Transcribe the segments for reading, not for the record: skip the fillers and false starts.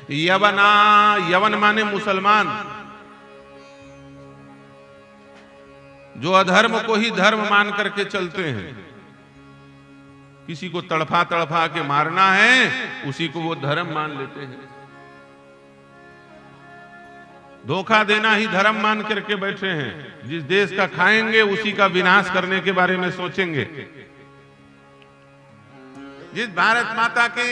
यवना, यवन माने मुसलमान, जो अधर्म को ही धर्म मान करके चलते हैं। किसी को तड़फा तड़फा के मारना है, उसी को वो धर्म मान लेते हैं। धोखा देना ही धर्म मान करके बैठे हैं। जिस देश का खाएंगे उसी का विनाश करने के बारे में सोचेंगे। जिस भारत माता के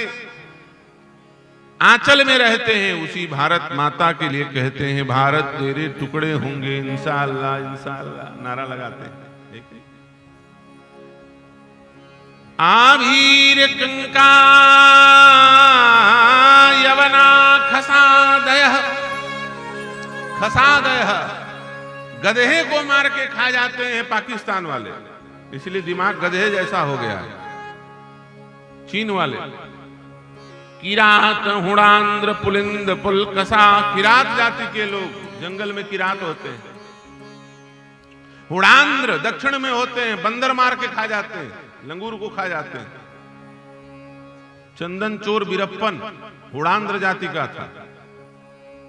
आंचल में रहते हैं उसी भारत माता के लिए कहते हैं भारत तेरे टुकड़े होंगे इंशाअल्लाह इंशाअल्लाह, नारा लगाते हैं। आभीर कंका यवना खसादय, खसादय, गधे को मार के खा जाते हैं पाकिस्तान वाले, इसलिए दिमाग गधे जैसा हो गया है। चीन वाले किरात हुड़ांद्र पुलिंद पुलकसा, किरात जाति के लोग जंगल में किरात होते हैं। हुड़ांद्र दक्षिण में होते हैं, बंदर मार के खा जाते हैं, लंगूर को खा जाते हैं। चंदन चोर बीरप्पन हुड़ांद्र जाति का था,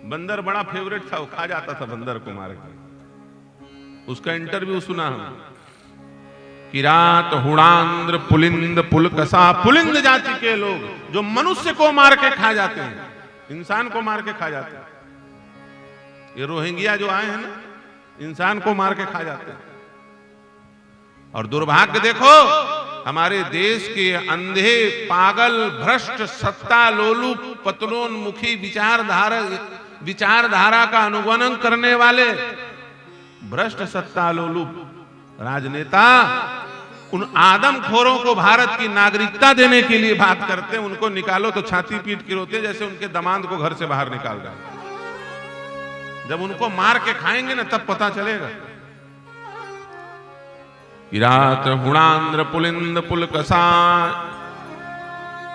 बंदर बड़ा फेवरेट था, वो खा जाता था बंदर को मार के। उसका इंटरव्यू सुना हम। किरात हुड़ांद्र पुलिंद पुलकसा, पुलिंद जाति के लोग जो मनुष्य को मार के खा जाते हैं, इंसान को मार के खा जाते हैं। ये रोहिंग्या जो आए हैं ना, इंसान को मार के खा जाते हैं। और दुर्भाग्य देखो, हमारे देश के अंधे पागल भ्रष्ट सत्ता लोलुप पतनोन्मुखी विचारधारा का अनुगमन करने वाले भ्रष्ट सत्ता लोलुप राजनेता उन आदमखोरों को भारत की नागरिकता देने के लिए बात करते हैं। उनको निकालो तो छाती पीट के रोते, जैसे उनके दामाद को घर से बाहर निकाल रहा है। जब उनको मार के खाएंगे ना तब पता चलेगा। किरात हुड़ांद्र पुलिंद पुलकसा,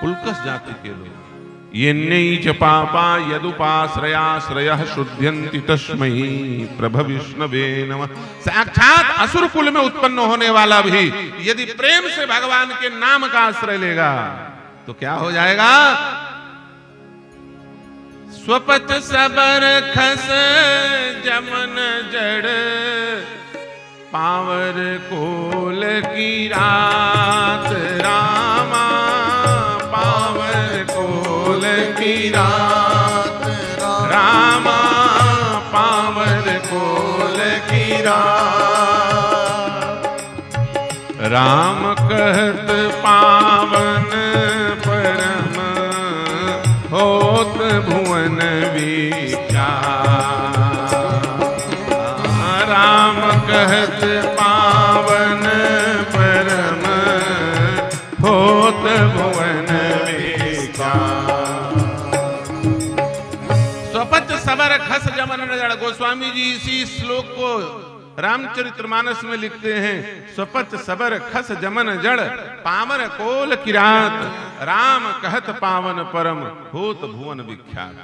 पुलकस जाति के लोग। ये नैच पापा यदुपाश्रयाश्रयः शुद्ध्यन्ति तस्मै प्रभ विष्णवे नमः। साक्षात असुर कुल में उत्पन्न होने वाला भी यदि प्रेम से भगवान के नाम का आश्रय लेगा तो क्या हो जाएगा? स्वपच सबर खस जमन जड़, पावर कोल की रात रामा, पावर कोल की रात रामा, पावर कोल की रात। राम कहत पावन परम, होत भुवन विचार। राम कहत पावन परम, होत भुवन विचार। स्वपच सबर खस जमन जड़। गोस्वामी जी इसी श्लोक को रामचरितमानस में लिखते हैं। स्वपच सबर खस जमन जड़, पामर कोल किरात। राम कहत पावन परम, होत भुवन विख्यात।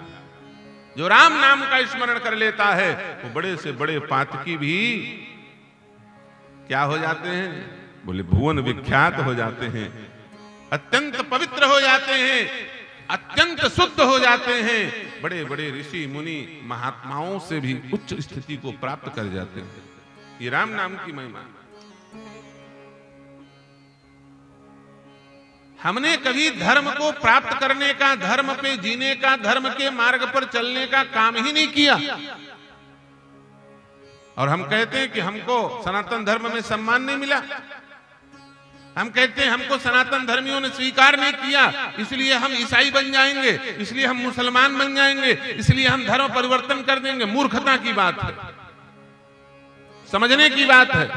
जो राम नाम का स्मरण कर लेता है वो बड़े से बड़े पातकी भी क्या हो जाते हैं? बोले भुवन विख्यात हो जाते हैं, अत्यंत पवित्र हो जाते हैं, अत्यंत शुद्ध हो जाते हैं। बड़े बड़े ऋषि मुनि महात्माओं से भी उच्च स्थिति को प्राप्त कर जाते हैं। ये राम नाम की महिमा। हमने कभी धर्म को प्राप्त करने का, धर्म पे जीने का, धर्म के मार्ग पर चलने का काम ही नहीं किया। और हम कहते हैं कि हमको सनातन धर्म में सम्मान नहीं मिला। हम कहते हैं हमको सनातन धर्मियों ने स्वीकार नहीं किया, इसलिए हम ईसाई बन जाएंगे, इसलिए हम मुसलमान बन जाएंगे, इसलिए हम धर्म परिवर्तन कर देंगे। मूर्खता की बात है, समझने की बात है।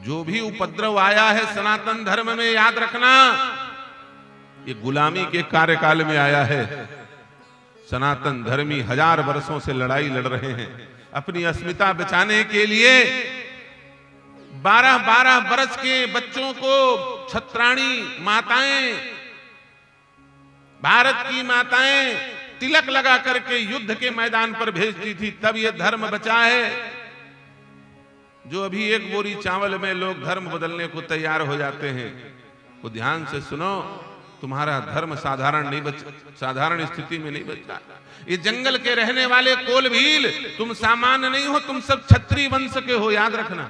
जो भी उपद्रव आया है सनातन धर्म में, याद रखना ये गुलामी के कार्यकाल में आया है। सनातन धर्मी 1000 वर्षों से लड़ाई लड़ रहे हैं अपनी अस्मिता बचाने के लिए। 12-12 बरस के बच्चों को छत्राणी माताएं, भारत की माताएं तिलक लगा करके युद्ध के मैदान पर भेजती थी, तब ये धर्म बचा है। जो अभी एक बोरी चावल में लोग धर्म बदलने को तैयार हो जाते हैं, वो ध्यान से सुनो, तुम्हारा धर्म साधारण स्थिति में नहीं बचा। ये जंगल के रहने वाले कोल भील, तुम सामान्य नहीं हो, तुम सब क्षत्रिय वंश के हो, याद रखना।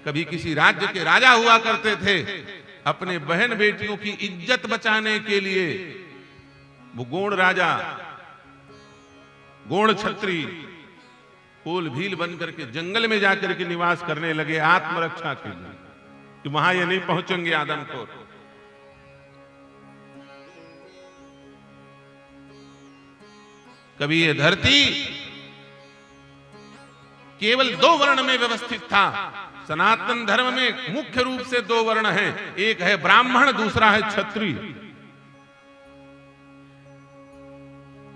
कभी किसी राज्य के राजा हुआ करते थे, अपने बहन बेटियों की इज्जत बचाने के लिए वो गोंड राजा, गोंड क्षत्रिय कोल भील बनकर के जंगल में जाकर के निवास करने लगे आत्मरक्षा के लिए, कि वहां ये नहीं पहुंचेंगे आदमखोर। कभी ये धरती केवल 2 वर्ण में व्यवस्थित था। सनातन धर्म में मुख्य रूप से 2 वर्ण हैं, एक है ब्राह्मण, दूसरा है क्षत्रिय।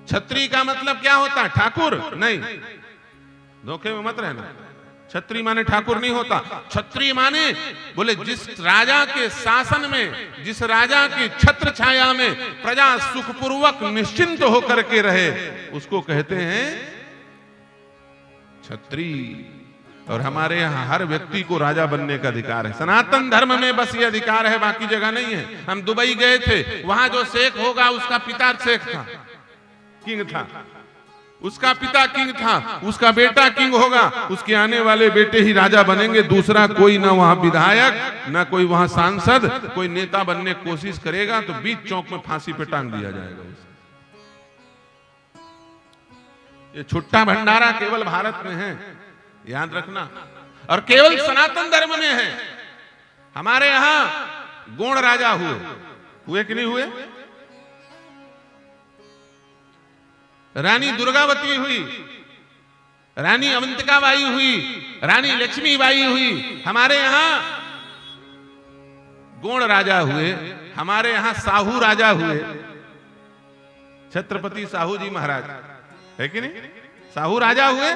क्षत्रिय का मतलब क्या होता है? ठाकुर नहीं, धोखे में मत रहना। क्षत्रिय माने ठाकुर नहीं होता। क्षत्रिय माने बोले जिस राजा के शासन में, जिस राजा की छत्र छाया में प्रजा सुखपूर्वक निश्चिंत होकर के रहे, उसको कहते हैं क्षत्रिय। और हमारे यहां हर व्यक्ति को राजा बनने का अधिकार है। सनातन धर्म में बस ये अधिकार है, बाकी जगह नहीं है। हम दुबई गए थे, वहां जो शेख होगा उसका पिता शेख था, किंग था, उसका पिता किंग था, उसका बेटा किंग होगा, उसके आने वाले बेटे ही राजा बनेंगे। दूसरा कोई ना वहां विधायक, ना कोई वहां सांसद, कोई नेता बनने की कोशिश करेगा तो बीच चौक में फांसी पे टांग दिया जाएगा उसे। ये छुट्टा भंडारा केवल भारत में है, याद रखना, और केवल सनातन धर्म में है। हमारे यहां गोंड राजा हुए कि नहीं हुए? रानी दुर्गावती हुई, रानी अवंतिकाबाई हुई, रानी लक्ष्मीबाई हुई। हमारे यहां गोंड राजा हुए, हमारे यहां साहू राजा हुए, छत्रपति साहू जी महाराज, है कि नहीं? साहू राजा हुए।